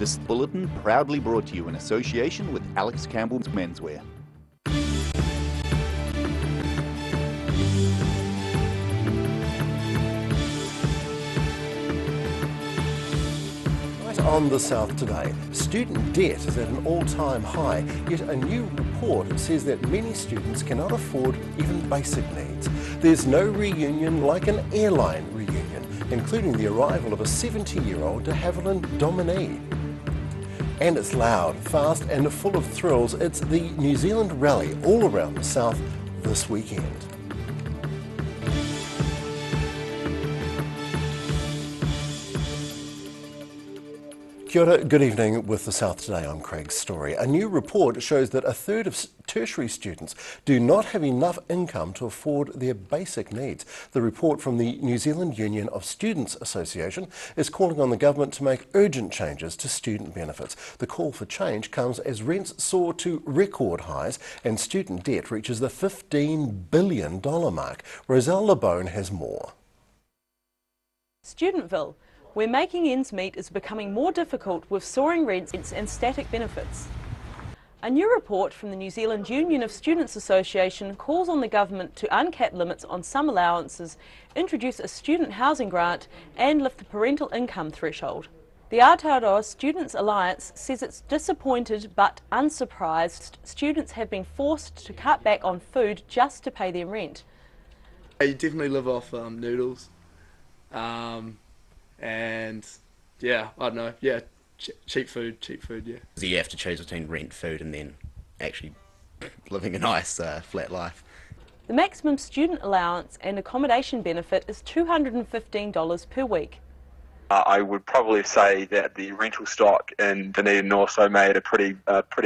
This bulletin proudly brought to you in association with Alex Campbell's Menswear. On the South today, student debt is at an all-time high, yet a new report says that many students cannot afford even basic needs. There's no reunion like an airline reunion, including the arrival of a 70-year-old de Havilland Dominee. And it's loud, fast and full of thrills. It's the New Zealand Rally all around the South this weekend. Kia ora, good evening with the South Today. I'm Craig Story. A new report shows that a third of tertiary students do not have enough income to afford their basic needs. The report from the New Zealand Union of Students Association is calling on the government to make urgent changes to student benefits. The call for change comes as rents soar to record highs and student debt reaches the $15 billion mark. Roselle LeBone has more. Studentville, where making ends meet is becoming more difficult with soaring rents and static benefits. A new report from the New Zealand Union of Students Association calls on the government to uncap limits on some allowances, introduce a student housing grant and lift the parental income threshold. The Aotearoa Students Alliance says it's disappointed but unsurprised students have been forced to cut back on food just to pay their rent. You definitely live off noodles. And yeah, I don't know, yeah, cheap food, yeah. So you have to choose between rent, food and then actually living a nice flat life. The maximum student allowance and accommodation benefit is $215 per week. I would probably say that the rental stock in Dunedin also made a pretty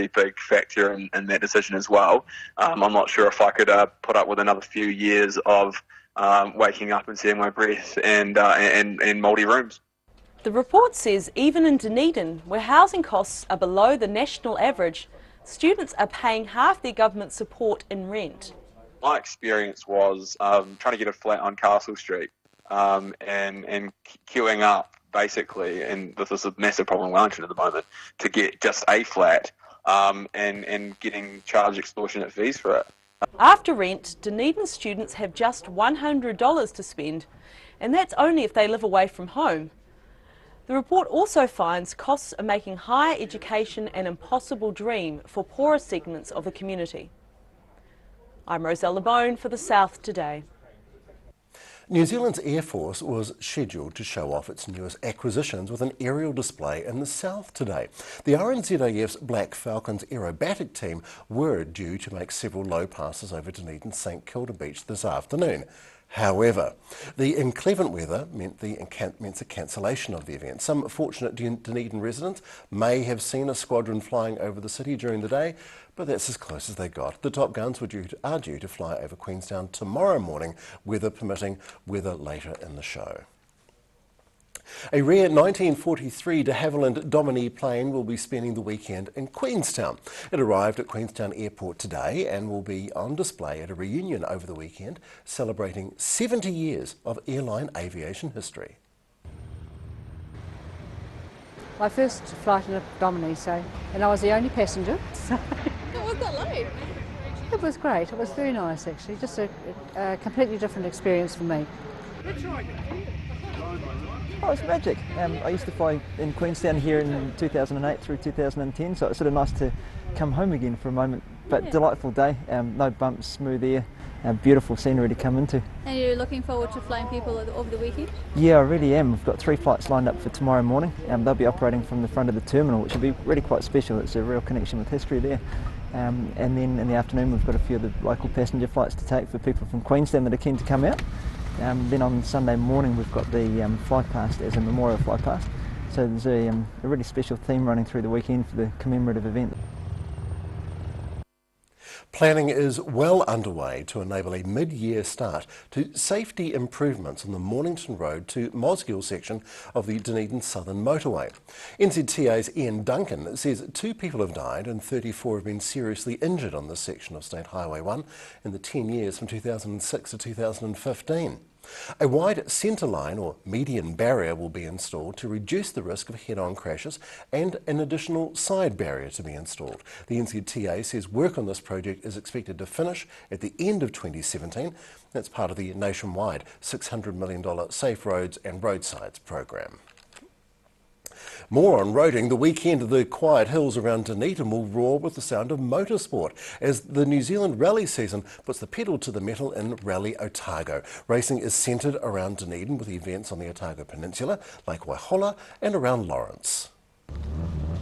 big factor in that decision as well. I'm not sure if I could put up with another few years of waking up and seeing my breath and mouldy rooms. The report says even in Dunedin, where housing costs are below the national average, students are paying half their government support in rent. My experience was trying to get a flat on Castle Street and queuing up basically, and this is a massive problem in Wellington at the moment, to get just a flat and getting charged extortionate fees for it. After rent, Dunedin students have just $100 to spend, and that's only if they live away from home. The report also finds costs are making higher education an impossible dream for poorer segments of the community. I'm Roselle LeBone for the South Today. New Zealand's Air Force was scheduled to show off its newest acquisitions with an aerial display in the South today. The RNZAF's Black Falcons aerobatic team were due to make several low passes over Dunedin's St Kilda Beach this afternoon. However, the inclement weather meant a cancellation of the event. Some fortunate Dunedin residents may have seen a squadron flying over the city during the day, but that's as close as they got. The Top Guns are due to fly over Queenstown tomorrow morning, weather permitting, weather later in the show. A rare 1943 de Havilland Dominee plane will be spending the weekend in Queenstown. It arrived at Queenstown Airport today and will be on display at a reunion over the weekend, celebrating 70 years of airline aviation history. My first flight in a Dominee, and I was the only passenger. What was that like? It was great. It was very nice, actually. Just a completely different experience for me. Oh, it's magic. I used to fly in Queenstown here in 2008 through 2010, so it's sort of nice to come home again for a moment. But delightful day, no bumps, smooth air, beautiful scenery to come into. And you're looking forward to flying people over the weekend? Yeah, I really am. We've got 3 flights lined up for tomorrow morning. They'll be operating from the front of the terminal, which will be really quite special. It's a real connection with history there. And then in the afternoon we've got a few of the local passenger flights to take for people from Queenstown that are keen to come out. Then on Sunday morning we've got the fly past as a memorial fly past. So there's a really special theme running through the weekend for the commemorative event. Planning is well underway to enable a mid-year start to safety improvements on the Mornington Road to Mosgiel section of the Dunedin Southern Motorway. NZTA's Ian Duncan says 2 people have died and 34 have been seriously injured on this section of State Highway 1 in the 10 years from 2006 to 2015. A wide centre line or median barrier will be installed to reduce the risk of head-on crashes, and an additional side barrier to be installed. The NZTA says work on this project is expected to finish at the end of 2017. That's part of the nationwide $600 million Safe Roads and Roadsides program. More on roading. The weekend, the quiet hills around Dunedin will roar with the sound of motorsport as the New Zealand rally season puts the pedal to the metal in Rally Otago. Racing is centred around Dunedin with events on the Otago Peninsula, Lake Waihola and around Lawrence.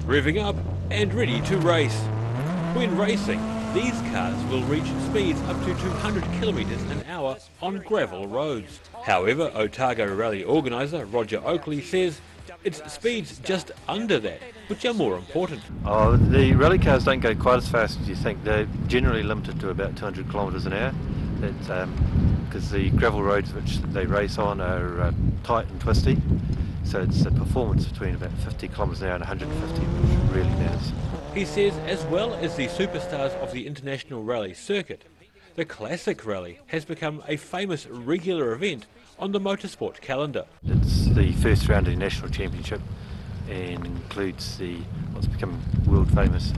Revving up and ready to race. When racing, these cars will reach speeds up to 200 kilometres an hour on gravel roads. However, Otago Rally organiser Roger Oakley says it's speeds just under that which are more important. Oh, the rally cars don't go quite as fast as you think. They're generally limited to about 200 kilometres an hour. That's because the gravel roads which they race on are tight and twisty. So it's a performance between about 50 kilometres an hour and 150, which really matters. He says as well as the superstars of the international rally circuit, the classic rally has become a famous regular event on the motorsport calendar. It's the first round of the National Championship and includes the what's become world famous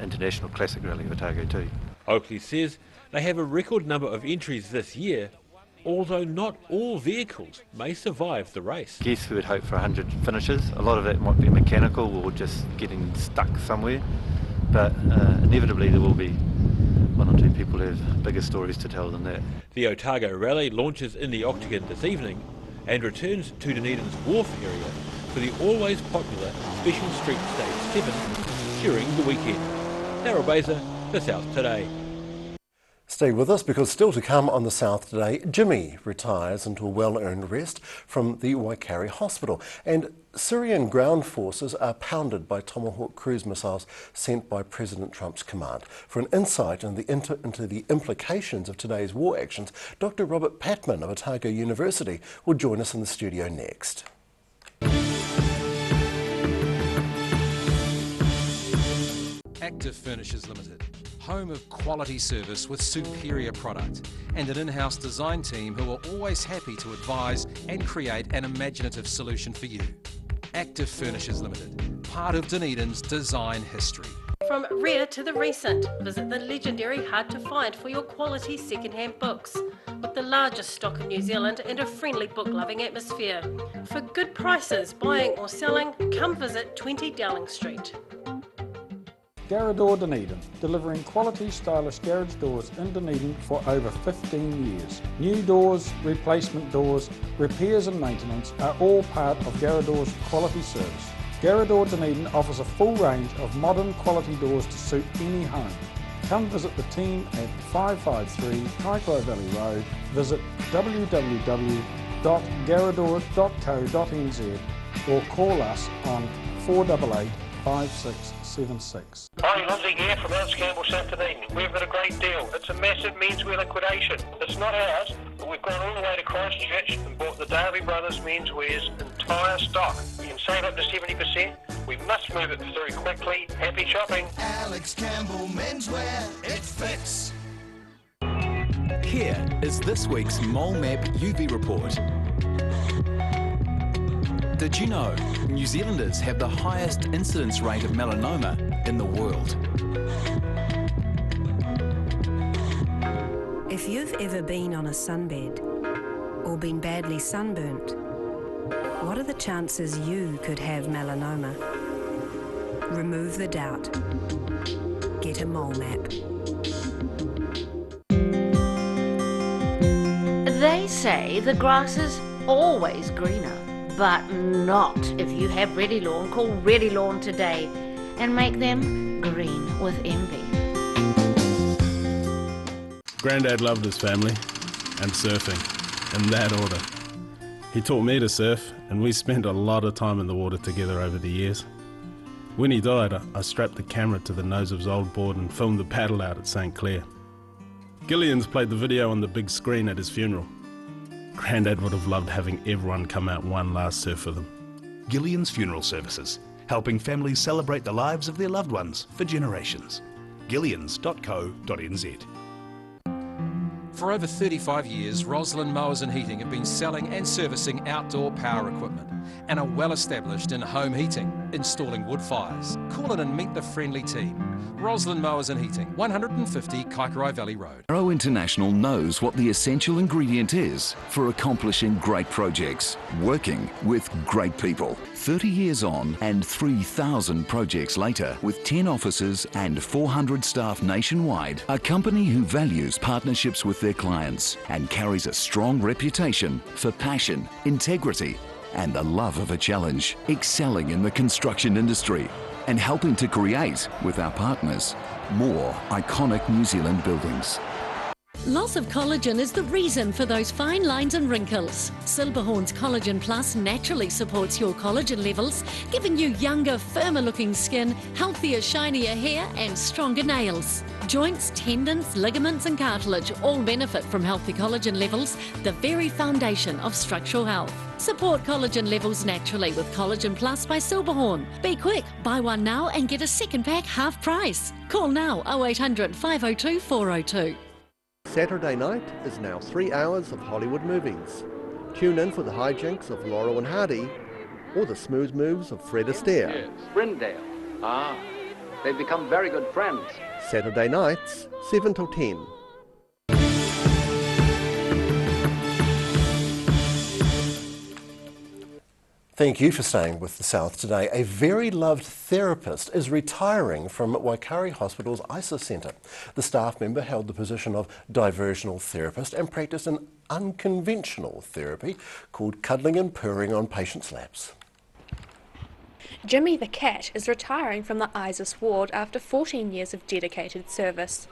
International Classic Rally of Otago too. Oakley says they have a record number of entries this year, although not all vehicles may survive the race. I guess we would hope for 100 finishes. A lot of that might be mechanical or just getting stuck somewhere, but inevitably there will be one or two people who have bigger stories to tell than that. The Otago Rally launches in the Octagon this evening and returns to Dunedin's Wharf area for the always popular Special Street Stage 7 during the weekend. Daryl Baser, The South Today. Stay with us because still to come on The South Today, Jimmy retires into a well-earned rest from the Waikari Hospital, and Syrian ground forces are pounded by Tomahawk cruise missiles sent by President Trump's command. For an insight into the implications of today's war actions, Dr. Robert Patman of Otago University will join us in the studio next. Active Furnishers Limited, home of quality service with superior product and an in-house design team who are always happy to advise and create an imaginative solution for you. Active Furnishers Limited, part of Dunedin's design history. From rare to the recent, visit the legendary Hard to Find for your quality second-hand books, with the largest stock in New Zealand and a friendly book-loving atmosphere. For good prices, buying or selling, come visit 20 Dowling Street. Garrador Dunedin, delivering quality stylish garage doors in Dunedin for over 15 years. New doors, replacement doors, repairs and maintenance are all part of Garrador's quality service. Garrador Dunedin offers a full range of modern quality doors to suit any home. Come visit the team at 553 Kaikoura Valley Road. Visit www.garrador.co.nz or call us on 488 5676. Hi, Lindsay here from Alex Campbell South Dunedin. We've got a great deal. It's a massive menswear liquidation. It's not ours, but we've gone all the way to Christchurch and bought the Darby Brothers Menswear's entire stock. You can save up to 70%. We must move it through quickly. Happy shopping. Alex Campbell Menswear, it fits. Here is this week's Mole Map UV report. Did you know New Zealanders have the highest incidence rate of melanoma in the world? If you've ever been on a sunbed or been badly sunburnt, what are the chances you could have melanoma? Remove the doubt. Get a mole map. They say the grass is always greener, but not if you have Ready Lawn. Call Ready Lawn today and make them green with envy. Grandad loved his family and surfing, in that order. He taught me to surf, and we spent a lot of time in the water together over the years. When he died, I strapped the camera to the nose of his old board and filmed the paddle out at St. Clair. Gillian's played the video on the big screen at his funeral. Grandad would have loved having everyone come out one last surf with him. Gillian's Funeral Services, helping families celebrate the lives of their loved ones for generations. Gillians.co.nz. For over 35 years, Roslyn Mowers and Heating have been selling and servicing outdoor power equipment and are well established in home heating, installing wood fires. Call in and meet the friendly team. Roslyn Mowers and Heating, 150 Kaikorai Valley Road. Arrow International knows what the essential ingredient is for accomplishing great projects, working with great people. 30 years on and 3,000 projects later, with 10 offices and 400 staff nationwide, a company who values partnerships with their clients and carries a strong reputation for passion, integrity, and the love of a challenge, excelling in the construction industry and helping to create, with our partners, more iconic New Zealand buildings. Loss of collagen is the reason for those fine lines and wrinkles. Silberhorn's Collagen Plus naturally supports your collagen levels, giving you younger, firmer looking skin, healthier, shinier hair and stronger nails. Joints, tendons, ligaments and cartilage all benefit from healthy collagen levels, the very foundation of structural health. Support collagen levels naturally with Collagen Plus by Silberhorn. Be quick, buy one now and get a second pack half price. Call now 0800 502 402. Saturday night is now 3 hours of Hollywood movies. Tune in for the hijinks of Laurel and Hardy or the smooth moves of Fred Astaire. Brindale. Ah, they've become very good friends. Saturday nights, 7 till 10. Thank you for staying with The South today. A very loved therapist is retiring from Waikari Hospital's ISA Centre. The staff member held the position of diversional therapist and practiced an unconventional therapy called cuddling and purring on patients' laps. Jimmy the cat is retiring from the ISIS ward after 14 years of dedicated service.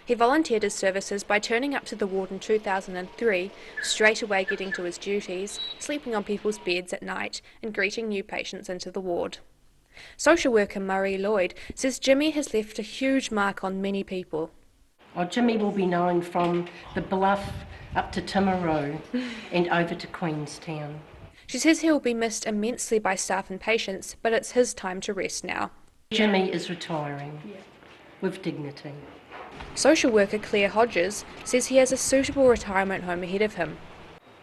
He volunteered his services by turning up to the ward in 2003, straight away getting to his duties, sleeping on people's beds at night and greeting new patients into the ward. Social worker Murray Lloyd says Jimmy has left a huge mark on many people. Oh, Jimmy will be known from the Bluff up to Timaru and over to Queenstown. She says he will be missed immensely by staff and patients, but it's his time to rest now. Jimmy is retiring with dignity. Social worker Claire Hodges says he has a suitable retirement home ahead of him.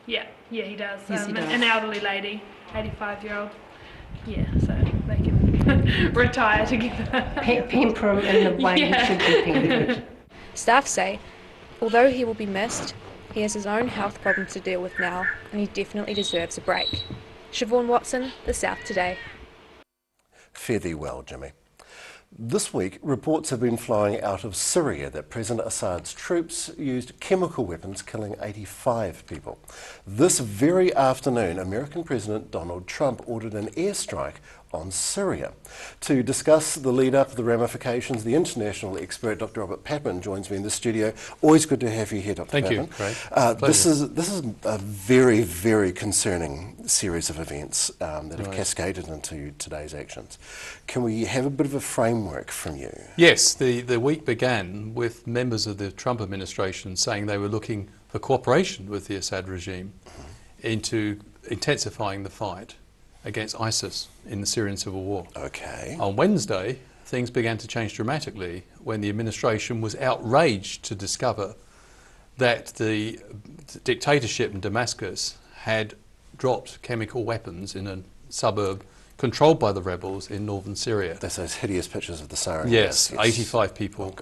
Yeah, he does. Yes, he does. An elderly lady, 85-year-old. Yeah, so they can retire together. Pamper him in the way he should be pampered. Staff say, although he will be missed, he has his own health problems to deal with now, and he definitely deserves a break. Siobhan Watson, The South Today. Fare thee well, Jimmy. This week, reports have been flying out of Syria that President Assad's troops used chemical weapons, killing 85 people. This very afternoon, American President Donald Trump ordered an airstrike on Syria. To discuss the lead-up, the ramifications, the international expert, Dr. Robert Patman, joins me in the studio. Always good to have you here, Dr. Patman. Thank you. This is a very, very concerning series of events that have cascaded into today's actions. Can we have a bit of a framework from you? Yes, the week began with members of the Trump administration saying they were looking for cooperation with the Assad regime into intensifying the fight against ISIS in the Syrian civil war. Okay. On Wednesday, things began to change dramatically when the administration was outraged to discover that the dictatorship in Damascus had dropped chemical weapons in a suburb controlled by the rebels in northern Syria. There's those hideous pictures of the sarin. Yes, 85 people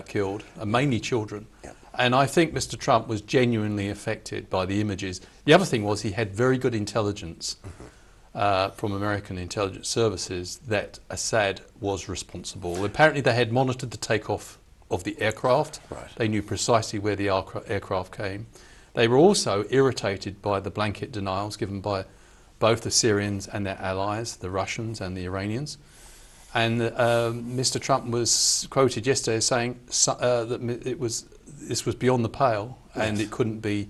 killed, mainly children. Yep. And I think Mr. Trump was genuinely affected by the images. The other thing was he had very good intelligence from American intelligence services that Assad was responsible. Apparently they had monitored the takeoff of the aircraft. Right. They knew precisely where the aircraft came. They were also irritated by the blanket denials given by both the Syrians and their allies, the Russians and the Iranians. And Mr. Trump was quoted yesterday as saying that this was beyond the pale and it couldn't be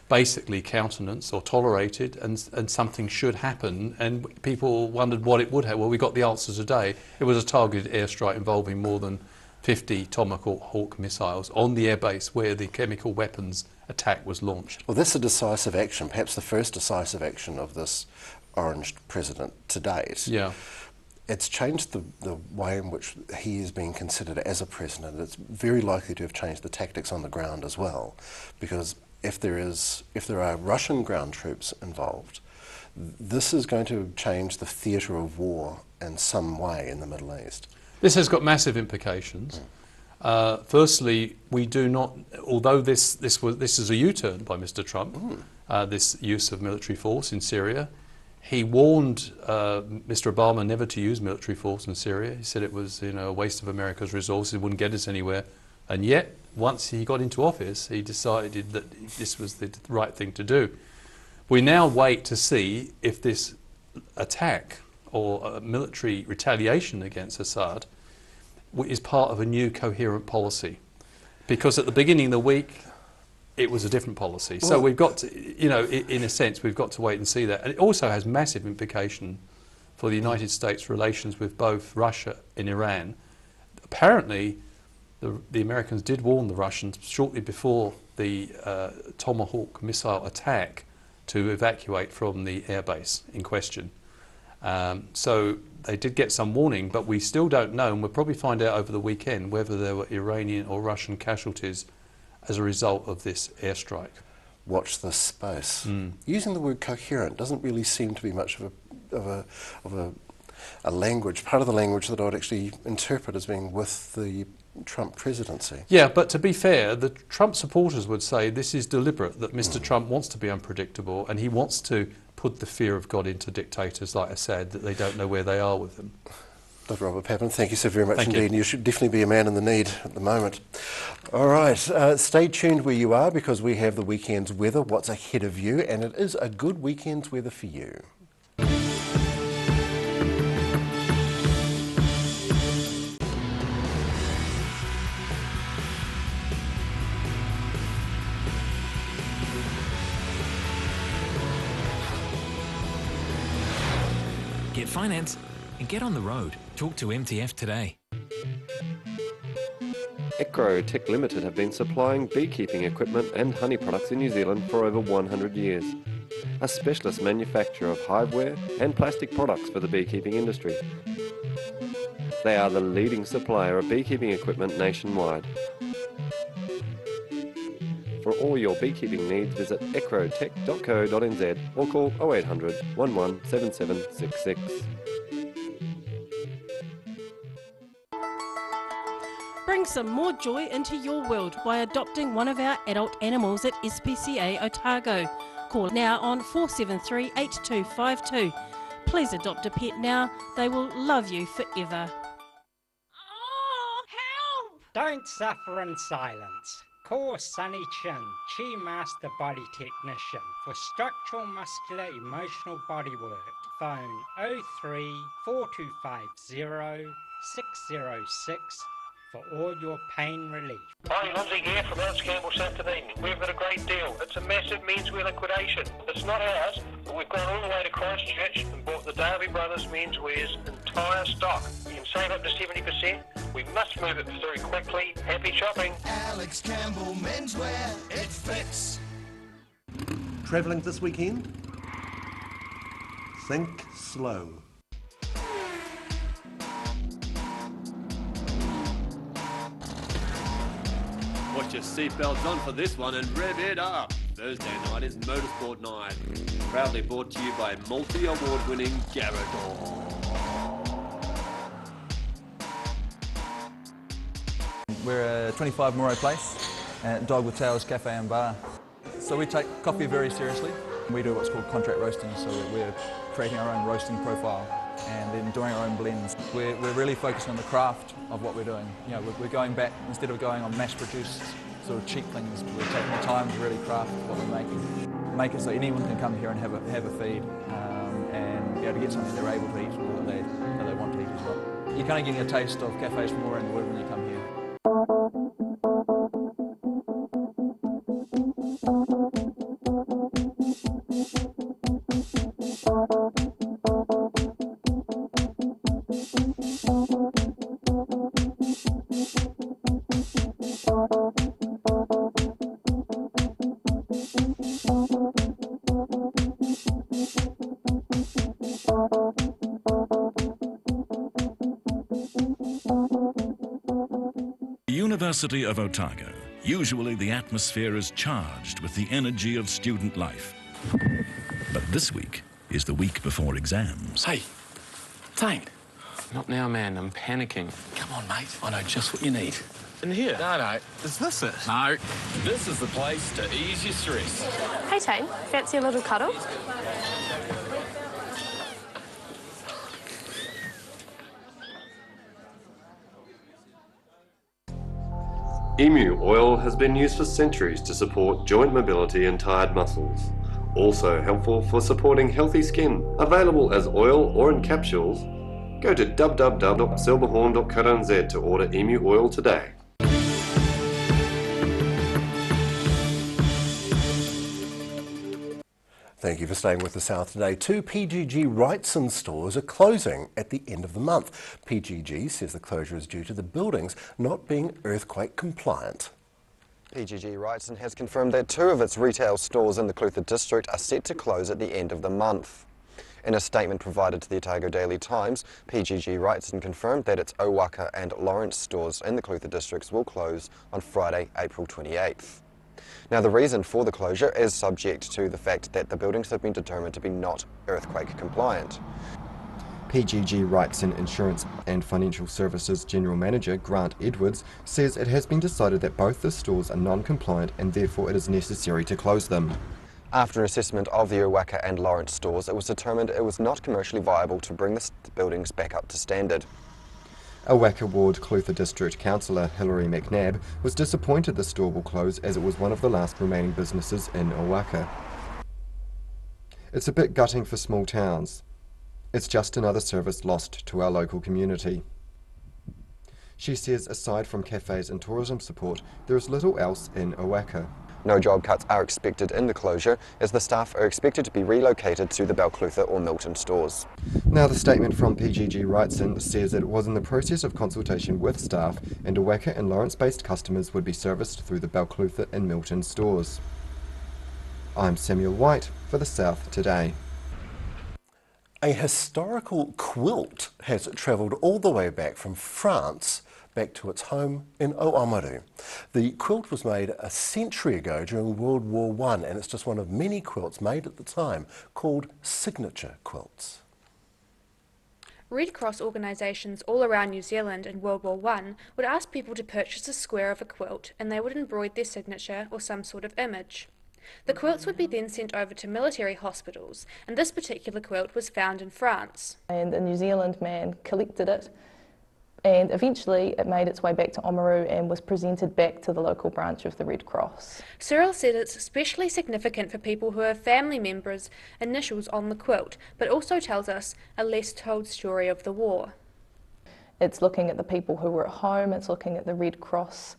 basically countenanced or tolerated, and something should happen. And people wondered what it would have. Well, we got the answer today. It was a targeted airstrike involving more than 50 Tomahawk missiles on the airbase where the chemical weapons attack was launched. Well, that's a decisive action, perhaps the first decisive action of this orange president to date. Yeah. it's changed the way in which he is being considered as a president. It's very likely to have changed the tactics on the ground as well, because if there are Russian ground troops involved, this is going to change the theatre of war in some way in the Middle East. This has got massive implications. Firstly, we do not, although this is a U-turn by Mr. Trump, this use of military force in Syria. He warned Mr. Obama never to use military force in Syria. He said it was, a waste of America's resources, it wouldn't get us anywhere. And yet, once he got into office, he decided that this was the right thing to do. We now wait to see if this attack or military retaliation against Assad is part of a new coherent policy. Because at the beginning of the week, it was a different policy. So we've got to, in a sense, we've got to wait and see that. And it also has massive implication for the United States' relations with both Russia and Iran. Apparently, the Americans did warn the Russians shortly before the Tomahawk missile attack to evacuate from the airbase in question. So they did get some warning, but we still don't know, and we'll probably find out over the weekend whether there were Iranian or Russian casualties as a result of this airstrike. Watch this space. Using the word coherent doesn't really seem to be much of a language, part of the language that I would actually interpret as being with the Trump presidency. Yeah, but to be fair, the Trump supporters would say this is deliberate, that Mr. Trump wants to be unpredictable and he wants to put the fear of God into dictators like Assad, that they don't know where they are with them. Dr. Robert Papin, thank you so very much Thank indeed. You should definitely be a man in the need at the moment. All right, stay tuned where you are, because we have the weekend's weather, what's ahead of you, and it is a good weekend's weather for you. Get finance and get on the road. Talk to MTF today. Acrotech Limited have been supplying beekeeping equipment and honey products in New Zealand for over 100 years. A specialist manufacturer of hiveware and plastic products for the beekeeping industry. They are the leading supplier of beekeeping equipment nationwide. For all your beekeeping needs, visit acrotech.co.nz or call 0800 117766. Bring some more joy into your world by adopting one of our adult animals at SPCA Otago. Call now on 473 8252. Please adopt a pet now, they will love you forever. Don't suffer in silence. Call Sunny Chin, Chi Master Body Technician, for structural, muscular, emotional bodywork. Phone 03 4250 606 for all your pain relief. Hi, Lindsay here from Mount Campbell St Dunedin. We've got a great deal. It's a massive menswear liquidation. It's not ours, but we've gone all the way to Christchurch and bought the Darby Brothers menswear's entire stock. You can save up to 70%. We must move it very quickly. Happy shopping. Alex Campbell Menswear, it fits. Travelling this weekend? Think slow. Put your seatbelts on for this one and rev it up. Thursday night is Motorsport Night. Proudly brought to you by multi-award-winning Garador. We're at 25 Moreau Place at Dog with Tails Cafe and Bar. So we take coffee very seriously. We do what's called contract roasting, so we're creating our own roasting profile and then doing our own blends. We're really focusing on the craft of what we're doing. We're going back, instead of going on mass-produced sort of cheap things, we're taking the time to really craft what we're making. Make it so anyone can come here and have a feed and be able to get something they're able to eat or that they want to eat as well. You're kind of getting a taste of cafes from all around the world when you come here. University of Otago, usually the atmosphere is charged with the energy of student life. But this week is the week before exams. Hey, Tane. Not now, man. I'm panicking. Come on, mate. I know just what you need. In here? No. Is this it? No. This is the place to ease your stress. Hey, Tane. Fancy a little cuddle? Emu oil has been used for centuries to support joint mobility and tired muscles. Also helpful for supporting healthy skin. Available as oil or in capsules. Go to www.silberhorn.co.nz to order emu oil today. Thank you for staying with the South today. 2 PGG Wrightson stores are closing at the end of the month. PGG says the closure is due to the buildings not being earthquake compliant. PGG Wrightson has confirmed that 2 of its retail stores in the Clutha district are set to close at the end of the month. In a statement provided to the Otago Daily Times, PGG Wrightson confirmed that its Owaka and Lawrence stores in the Clutha districts will close on Friday, April 28th. Now, the reason for the closure is subject to the fact that the buildings have been determined to be not earthquake compliant. PGG Wrightson Insurance and Financial Services General Manager Grant Edwards says it has been decided that both the stores are non-compliant and therefore it is necessary to close them. After an assessment of the Owaka and Lawrence stores, it was determined it was not commercially viable to bring the buildings back up to standard. Owaka Ward Clutha District Councillor Hilary McNabb was disappointed the store will close as it was one of the last remaining businesses in Owaka. It's a bit gutting for small towns. It's just another service lost to our local community. She says aside from cafes and tourism support, there is little else in Owaka. No job cuts are expected in the closure, as the staff are expected to be relocated to the Balclutha or Milton stores. Now, the statement from PGG Wrightson says that it was in the process of consultation with staff, and Owaka and Lawrence-based customers would be serviced through the Balclutha and Milton stores. I'm Samuel White for the South Today. A historical quilt has travelled all the way back from France back to its home in Oamaru. The quilt was made a century ago during World War I, and it's just one of many quilts made at the time called signature quilts. Red Cross organisations all around New Zealand in World War I would ask people to purchase a square of a quilt, and they would embroider their signature or some sort of image. The quilts would be then sent over to military hospitals, and this particular quilt was found in France. And a New Zealand man collected it, and eventually it made its way back to Oamaru and was presented back to the local branch of the Red Cross. Cyril said it's especially significant for people who have family members' initials on the quilt, but also tells us a less told story of the war. It's looking at the people who were at home, it's looking at the Red Cross,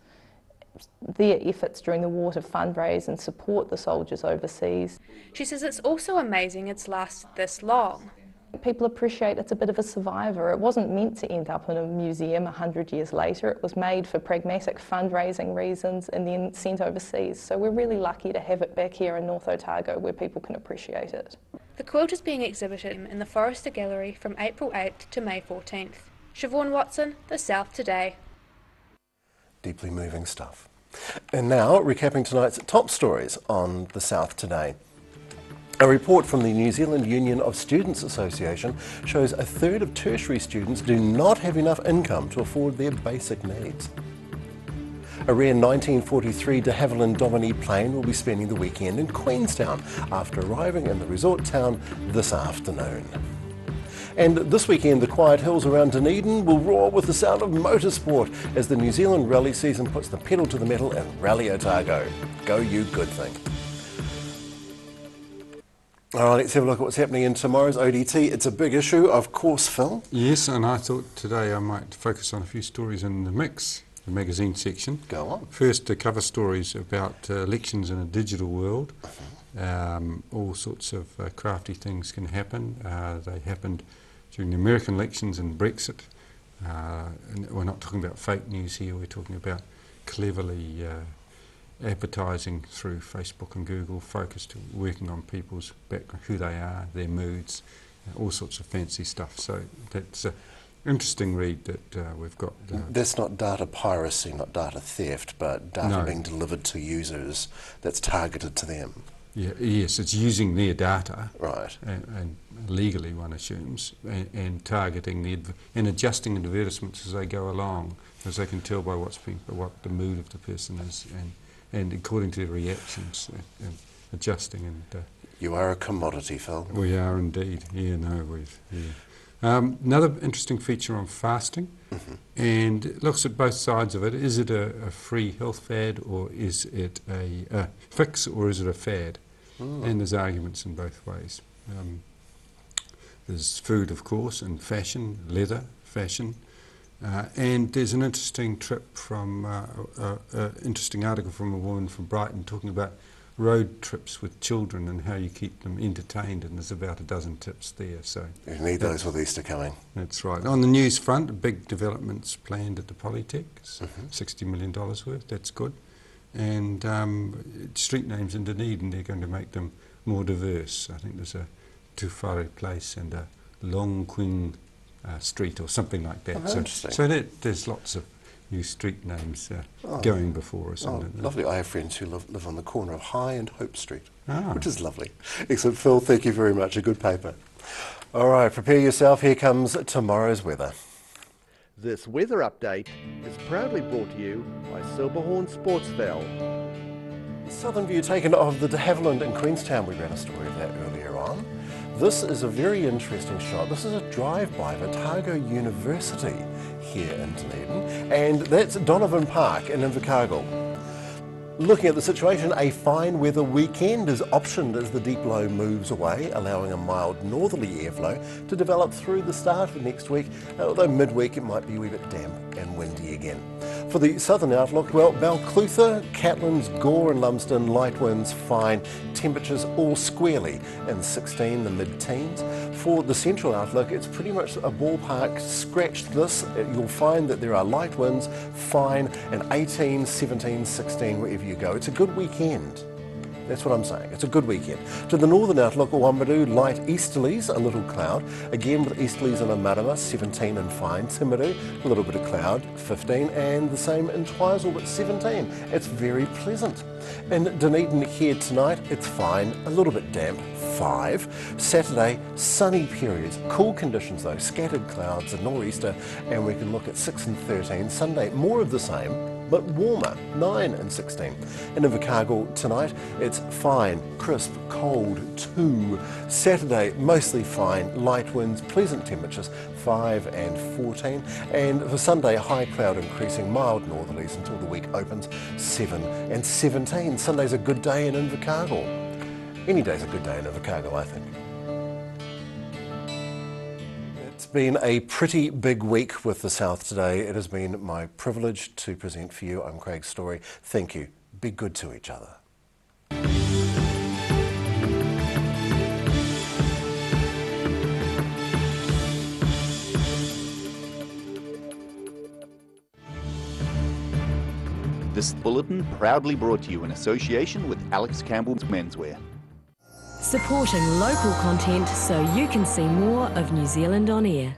their efforts during the war to fundraise and support the soldiers overseas. She says it's also amazing it's lasted this long. People appreciate it's a bit of a survivor. It wasn't meant to end up in a museum 100 years later. It was made for pragmatic fundraising reasons and then sent overseas. So we're really lucky to have it back here in North Otago where people can appreciate it. The quilt is being exhibited in the Forrester Gallery from April 8th to May 14th. Siobhan Watson, The South Today. Deeply moving stuff. And now, recapping tonight's top stories on The South Today. A report from the New Zealand Union of Students Association shows a third of tertiary students do not have enough income to afford their basic needs. A rare 1943 de Havilland Domini plane will be spending the weekend in Queenstown after arriving in the resort town this afternoon. And this weekend, the quiet hills around Dunedin will roar with the sound of motorsport as the New Zealand rally season puts the pedal to the metal in Rally Otago. Go you good thing. All right, let's have a look at what's happening in tomorrow's ODT. It's a big issue, of course, Phil. Yes, and I thought today I might focus on a few stories in the mix, the magazine section. Go on. First, the cover stories about elections in a digital world. All sorts of crafty things can happen. They happened during the American elections and Brexit. And we're not talking about fake news here, we're talking about cleverly advertising through Facebook and Google, focused working on people's background, who they are, their moods, all sorts of fancy stuff. So that's interesting read that we've got. That's not data piracy, not data theft, but data No. being delivered to users that's targeted to them. Yeah, yes, it's using their data, right, and legally one assumes, and targeting and adjusting advertisements as they go along, as they can tell by what the mood of the person is, and according to their reactions, and adjusting. And you are a commodity, Phil. We are indeed. Yeah, no, we've. Yeah. Another interesting feature on fasting, and it looks at both sides of it. Is it a free health fad, or is it a fix, or is it a fad? And there's arguments in both ways. There's food, of course, and fashion, leather, fashion. And there's an interesting interesting article from a woman from Brighton talking about road trips with children and how you keep them entertained, and there's about a dozen tips there. So you need those with Easter coming. That's right. On the news front, big developments planned at the Polytech, $60 million worth, that's good. And street names in Dunedin, they're going to make them more diverse. I think there's a Tufare Place and a Long Queen Street or something like that. Oh, interesting. So there's lots of new street names going before us. Lovely. I have friends who live on the corner of High and Hope Street, Ah. which is lovely. Excellent. Phil, thank you very much. A good paper. All right, prepare yourself. Here comes tomorrow's weather. This weather update is proudly brought to you by Silverhorn Sportsville. Southern view taken of the de Havilland in Queenstown. We ran a story of that earlier on. This is a very interesting shot. This is a drive-by of Otago University here in Dunedin, and that's Donovan Park in Invercargill. Looking at the situation, a fine weather weekend is optioned as the deep low moves away, allowing a mild northerly airflow to develop through the start of next week, although midweek it might be a wee bit damp and windy again. For the southern outlook, well, Balclutha, Catlins, Gore and Lumsden, light winds, fine, temperatures all squarely in 16, the mid-teens. For the central outlook, it's pretty much a ballpark. Scratch this, you'll find that there are light winds, fine, and 18, 17, 16, wherever you go. It's a good weekend. That's what I'm saying. It's a good weekend. To the northern outlook, Wambaru, light easterlies, a little cloud. Again with easterlies in Amarama, 17 and fine. Timaru, a little bit of cloud, 15. And the same in Twizel, but 17. It's very pleasant. In Dunedin here tonight, it's fine, a little bit damp, 5. Saturday, sunny periods. Cool conditions though, scattered clouds, a nor'easter, and we can look at 6 and 13. Sunday, more of the same, but warmer, 9 and 16. In Invercargill tonight, it's fine, crisp, cold, 2. Saturday, mostly fine, light winds, pleasant temperatures, 5 and 14. And for Sunday, high cloud increasing, mild northerlies until the week opens, 7 and 17. Sunday's a good day in Invercargill. Any day's a good day in Invercargill, I think. It's been a pretty big week with the South today. It has been my privilege to present for you. I'm Craig Story. Thank you. Be good to each other. This bulletin proudly brought to you in association with Alex Campbell's Menswear. Supporting local content so you can see more of New Zealand on air.